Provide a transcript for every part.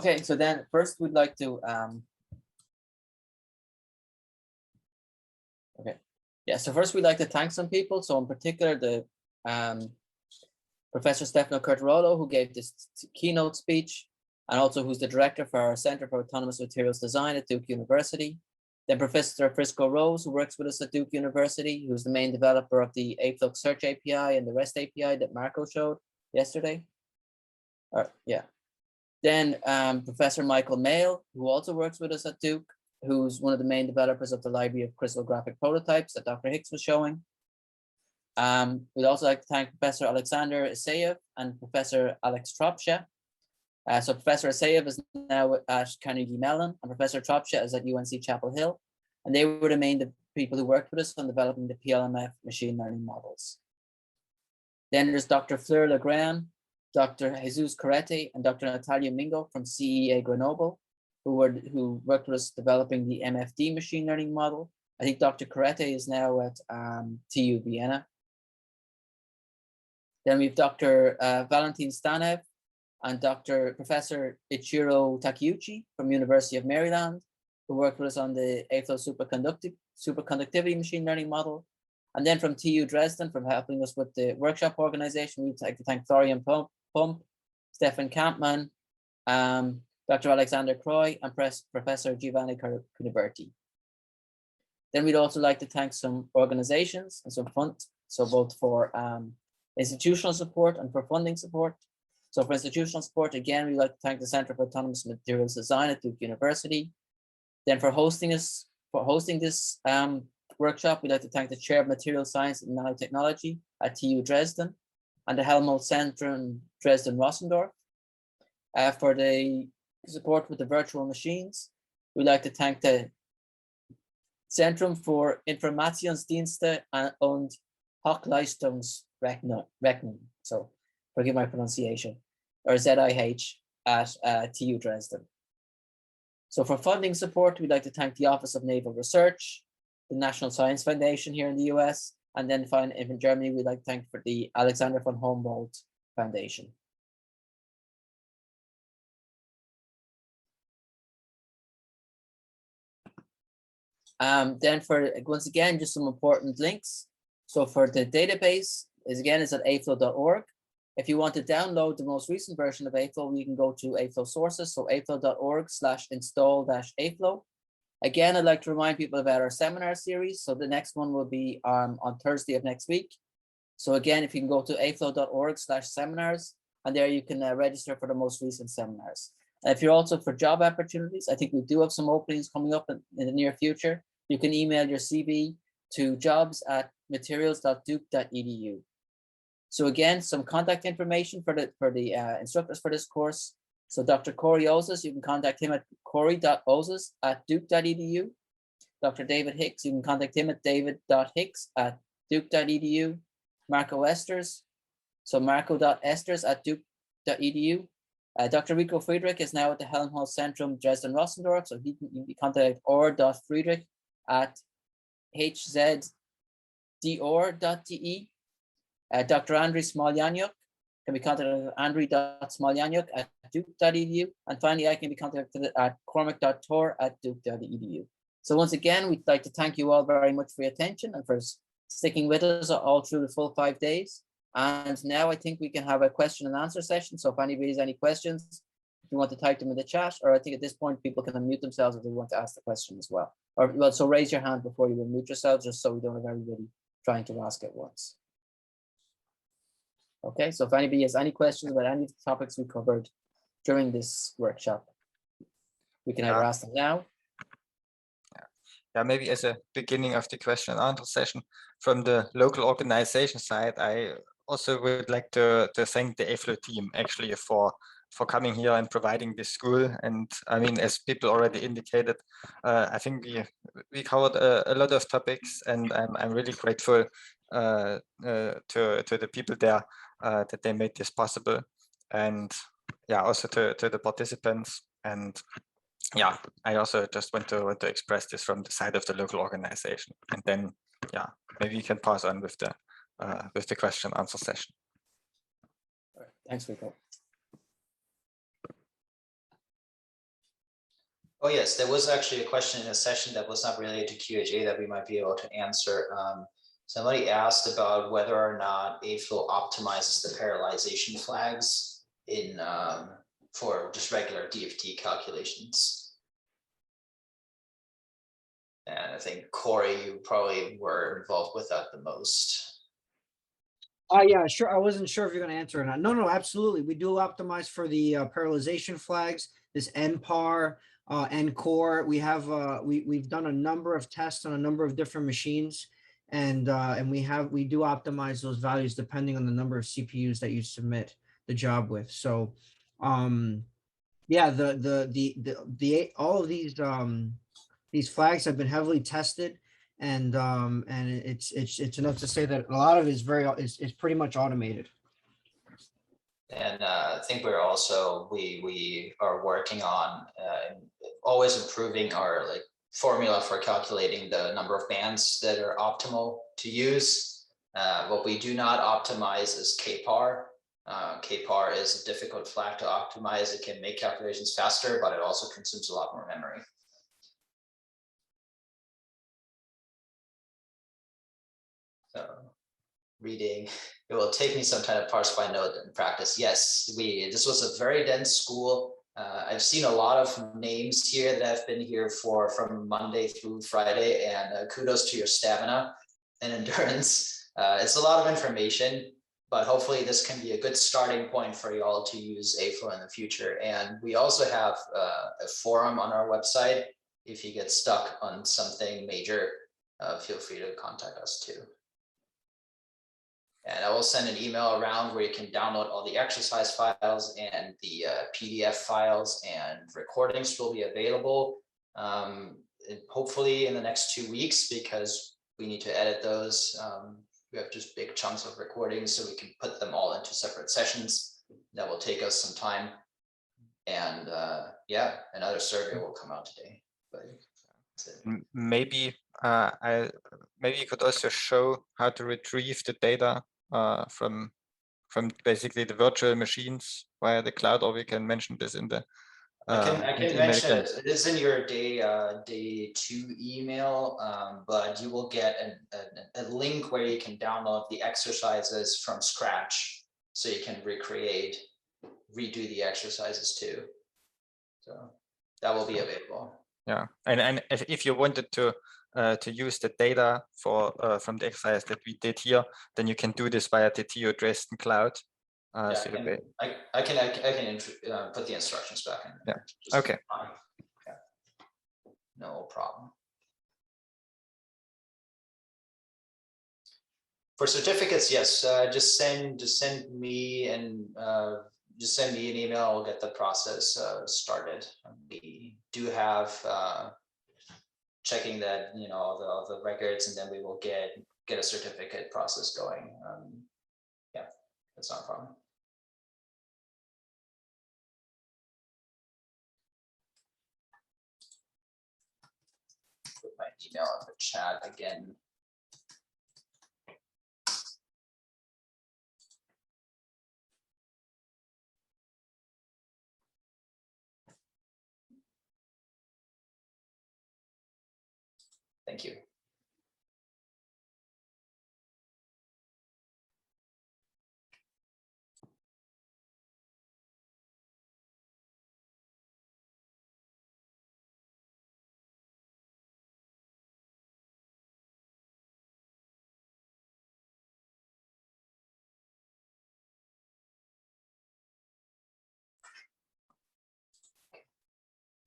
Okay, so then first we'd like to so first we'd like to thank some people. So in particular, the Professor Stefano Curtarolo, who gave this keynote speech, and also who's the director for our Center for Autonomous Materials Design at Duke University. Then Professor Frisco Rose, who works with us at Duke University, who's the main developer of the AFLOW Search API and the REST API that Marco showed yesterday. Then Professor Michael Mail, who also works with us at Duke, who's one of the main developers of the library of crystallographic prototypes that Dr. Hicks was showing. We'd also like to thank Professor Alexander Isayev and Professor Alex Tropsha. So Professor Isayev is now at Carnegie Mellon, and Professor Tropsha is at UNC Chapel Hill. And they were the main people who worked with us on developing the PLMF machine learning models. Then there's Dr. Fleur Legrand, Dr. Jesus Carrete, and Dr. Natalia Mingo from CEA Grenoble, who worked with us developing the MFD machine learning model. I think Dr. Carrete is now at TU Vienna. Then we have Dr. Valentin Stanev and Professor Ichiro Takeuchi from University of Maryland, who worked with us on the AFLOW superconductivity machine learning model. And then from TU Dresden, from helping us with the workshop organization, we'd like to thank Florian Pump, Stefan Kampmann, Dr. Alexander Croy, and Professor Giovanni Cuniberti. Then we'd also like to thank some organizations and some funds, so both for institutional support and for funding support. So for institutional support, again, we'd like to thank the Center for Autonomous Materials Design at Duke University. Then for hosting this workshop, we'd like to thank the Chair of Material Science and Nanotechnology at TU Dresden and the Helmholtz Center in Dresden-Rossendorf. For the support with the virtual machines, we'd like to thank the Zentrum für Informationsdienste und Hochleistungsrechnung, so forgive my pronunciation, or ZIH at TU Dresden. So for funding support, we'd like to thank the Office of Naval Research, the National Science Foundation here in the US, and then finally in Germany, we'd like to thank for the Alexander von Humboldt Foundation. Then for, once again, just some important links. So for the database, is at aflow.org. If you want to download the most recent version of AFLOW, you can go to AFLOW sources, so aflow.org/install-AFLOW. Again, I'd like to remind people about our seminar series. So the next one will be on Thursday of next week. So again, if you can go to aflow.org/seminars, and there you can register for the most recent seminars. And if you're also for job opportunities, I think we do have some openings coming up in the near future. You can email your CV to jobs@materials.duke.edu. So again, some contact information for the instructors for this course. So Dr. Corey Oses, you can contact him at corey.oses@duke.edu. Dr. David Hicks, you can contact him at david.hicks@duke.edu. Marco Esters, so marco.esters@duke.edu. Dr. Rico Friedrich is now at the Helmholtz Zentrum Dresden-Rossendorf, so he can be contacted or.friedrich@hzdor.de. Dr. Andriy Smolyanyuk can be contacted at andriy.smolyanyuk@duke.edu. And finally, I can be contacted at cormac.toher@duke.edu. So once again, we'd like to thank you all very much for your attention and for sticking with us all through the full 5 days. And now I think we can have a question and answer session. So if anybody has any questions, if you want to type them in the chat, or I think at this point, people can unmute themselves if they want to ask the question as well. Or well, so raise your hand before you unmute yourselves, just so we don't have everybody trying to ask at once. Okay, so if anybody has any questions about any of the topics we covered during this workshop, we can either ask them now. Yeah, maybe as a beginning of the question and answer session from the local organization side, I also would like to thank the AFLOW team actually for coming here and providing this school. And I mean, as people already indicated, I think we covered a lot of topics, and I'm really grateful to the people there that they made this possible, and yeah, also to the participants. And yeah, I also just want to express this from the side of the local organization, and then yeah, maybe you can pass on with the question answer session. All right. Thanks, Rico. Oh yes, there was actually a question in a session that was not related to QHA that we might be able to answer. Somebody asked about whether or not AFLOW optimizes the parallelization flags in for just regular DFT calculations. And I think Corey, you probably were involved with that the most. Yeah, sure. I wasn't sure if you're going to answer or not. No, absolutely. We do optimize for the parallelization flags, this NPAR, NCore. We have we've done a number of tests on a number of different machines, and we do optimize those values depending on the number of CPUs that you submit the job with. So, yeah, all of these flags have been heavily tested. And it's enough to say that a lot of it is pretty much automated. And I think we're also we are working on always improving our formula for calculating the number of bands that are optimal to use. What we do not optimize is KPAR. KPAR is a difficult flag to optimize. It can make calculations faster, but it also consumes a lot more memory. So reading, it will take me some time to parse by note and practice. Yes, this was a very dense school. I've seen a lot of names here that have been here from Monday through Friday, and kudos to your stamina and endurance. It's a lot of information, but hopefully this can be a good starting point for you all to use AFLOW in the future. And we also have a forum on our website. If you get stuck on something major, feel free to contact us too. And I will send an email around where you can download all the exercise files, and the PDF files and recordings will be available hopefully in the next 2 weeks, because we need to edit those. We have just big chunks of recordings, so we can put them all into separate sessions. That will take us some time. And yeah, another survey will come out today. But maybe maybe you could also show how to retrieve the data from basically the virtual machines via the cloud, or we can mention this in the I can mention it. It is in your day 2 email, but you will get a link where you can download the exercises from scratch, so you can redo the exercises too. So that will be available. Yeah, and if you wanted to use the data from the exercise that we did here, then you can do this via the TU Dresden cloud. Yeah, so I can put the instructions back in there. Yeah. Okay. Yeah. No problem. For certificates, yes, just send me and just send me an email. I'll get the process started. We do have checking that all the records, and then we will get a certificate process going. Yeah, that's not a problem. Put my email in the chat again. Thank you.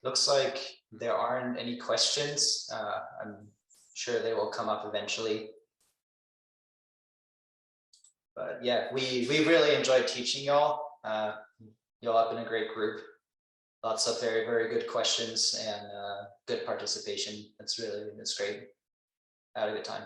Looks like there aren't any questions. I'm sure they will come up eventually. But yeah, we really enjoyed teaching y'all. Y'all have been a great group. Lots of very, very good questions and good participation. It's great. I had a good time.